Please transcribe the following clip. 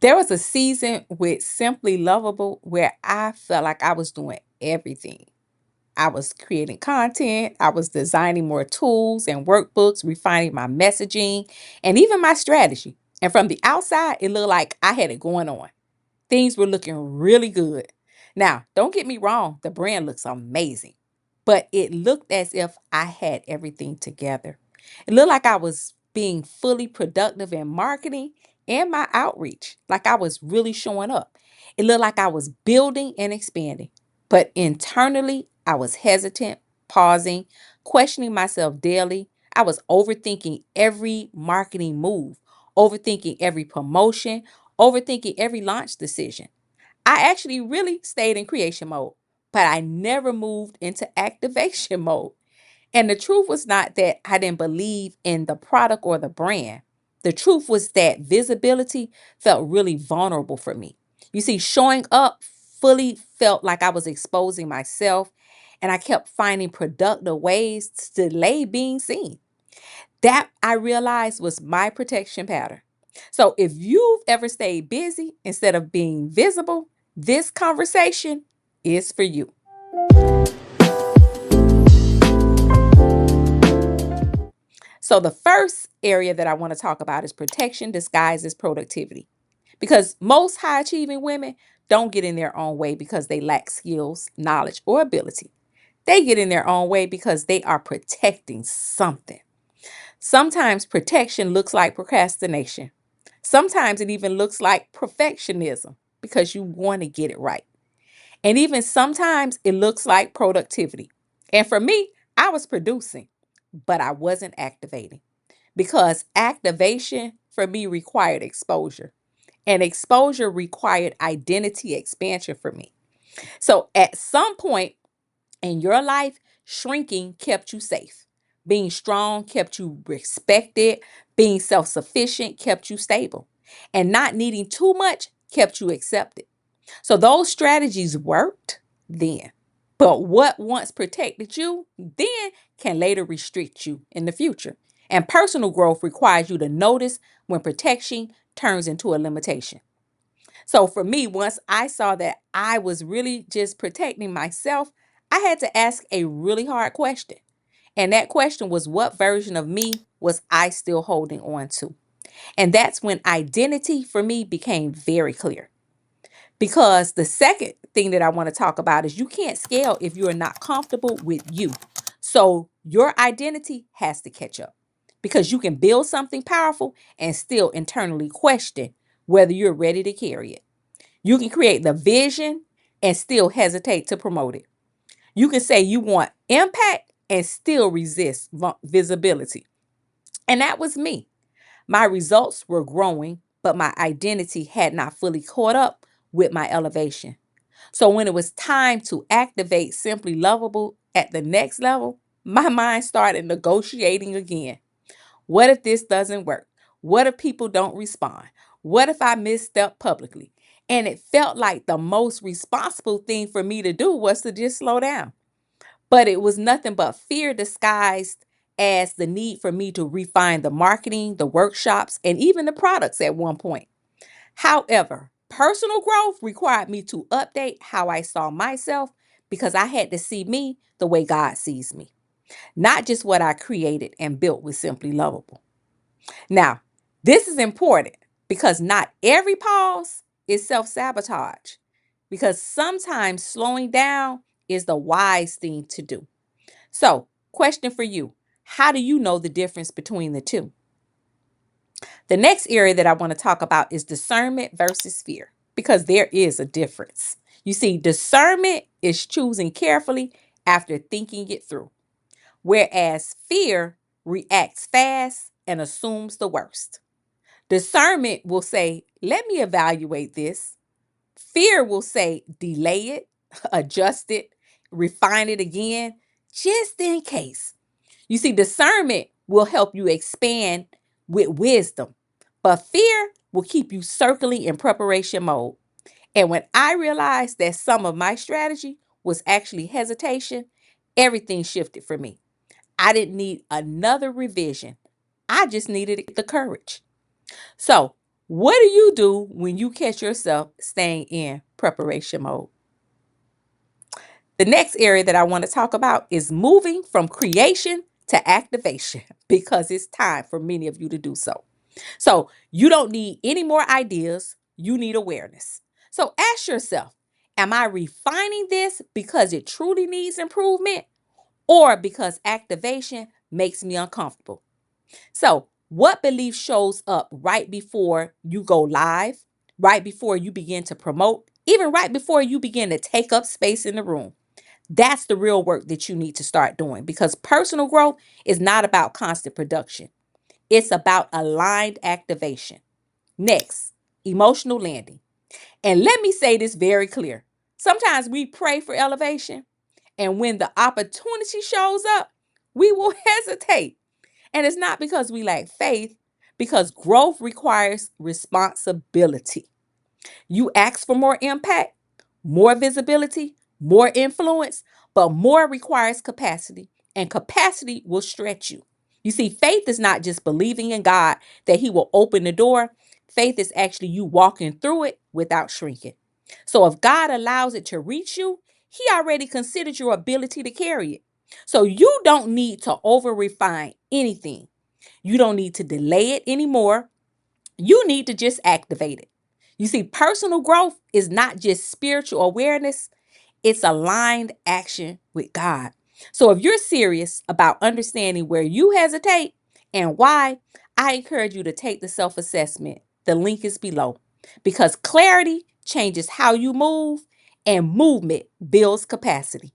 There was a season with Simply Lovable where I felt like I was doing everything. I was creating content, I was designing more tools and workbooks, refining my messaging, and even my strategy. And from the outside, it looked like I had it going on. Things were looking really good. Now, don't get me wrong, the brand looks amazing, but it looked as if I had everything together. It looked like I was being fully productive in marketing and my outreach, like I was really showing up. It looked like I was building and expanding, but internally, I was hesitant, pausing, questioning myself daily. I was overthinking every marketing move, overthinking every promotion, overthinking every launch decision. I actually really stayed in creation mode, but I never moved into activation mode. And the truth was not that I didn't believe in the product or the brand. The truth was that visibility felt really vulnerable for me. You see, showing up fully felt like I was exposing myself, and I kept finding productive ways to delay being seen. That I realized was my protection pattern. So if you've ever stayed busy instead of being visible, this conversation is for you. So the first area that I want to talk about is protection disguised as productivity. Because most high achieving women don't get in their own way because they lack skills, knowledge, or ability. They get in their own way because they are protecting something. Sometimes protection looks like procrastination. Sometimes it even looks like perfectionism because you want to get it right. And even sometimes it looks like productivity. And for me, I was producing, but I wasn't activating because activation for me required exposure, and exposure required identity expansion for me. So at some point in your life, shrinking kept you safe. Being strong kept you respected. Being self sufficient kept you stable. And not needing too much kept you accepted. So those strategies worked then. But what once protected you then can later restrict you in the future. And personal growth requires you to notice when protection turns into a limitation. So for me, once I saw that I was really just protecting myself, I had to ask a really hard question. And that question was, what version of me was I still holding on to? And that's when identity for me became very clear. Because the second thing that I want to talk about is you can't scale if you are not comfortable with you. So your identity has to catch up because you can build something powerful and still internally question whether you're ready to carry it. You can create the vision and still hesitate to promote it. You can say you want impact and still resist visibility. And that was me. My results were growing, but my identity had not fully caught up with my elevation. So when it was time to activate Simply Lovable at the next level, my mind started negotiating again. What if this doesn't work? What if people don't respond? What if I misstep publicly? And it felt like the most responsible thing for me to do was to just slow down. But it was nothing but fear disguised as the need for me to refine the marketing, the workshops, and even the products at one point. However, personal growth required me to update how I saw myself because I had to see me the way God sees me, not just what I created and built with Simply Lovable. Now, this is important because not every pause is self sabotage, because sometimes slowing down is the wise thing to do. So, question for you: how do you know the difference between the two? The next area that I want to talk about is discernment versus fear, because there is a difference. You see, discernment is choosing carefully after thinking it through, whereas fear reacts fast and assumes the worst. Discernment will say, let me evaluate this. Fear will say, delay it, adjust it, refine it again, just in case. You see, discernment will help you expand with wisdom, but fear will keep you circling in preparation mode. And when I realized that some of my strategy was actually hesitation, everything shifted for me. I didn't need another revision. I just needed the courage. So, What do you do when you catch yourself staying in preparation mode? The next area that I want to talk about is moving from creation to activation because it's time for many of you to do so. So you don't need any more ideas, you need awareness. So ask yourself, am I refining this because it truly needs improvement or because activation makes me uncomfortable? So, what belief shows up right before you go live, right before you begin to promote, even right before you begin to take up space in the room? That's the real work that you need to start doing because personal growth is not about constant production. It's about aligned activation. Next, emotional landing. And let me say this very clear. Sometimes we pray for elevation, and when the opportunity shows up, we will hesitate. And it's not because we lack faith, because growth requires responsibility. You ask for more impact, more visibility, more influence, but more requires capacity, and capacity will stretch you. You see, faith is not just believing in God that He will open the door. Faith is actually you walking through it without shrinking. So if God allows it to reach you, He already considered your ability to carry it. So you don't need to over refine anything. You don't need to delay it anymore. You need to just activate it. You see, personal growth is not just spiritual awareness, it's aligned action with God. So if you're serious about understanding where you hesitate and why, I encourage you to take the self assessment. The link is below because clarity changes how you move and movement builds capacity.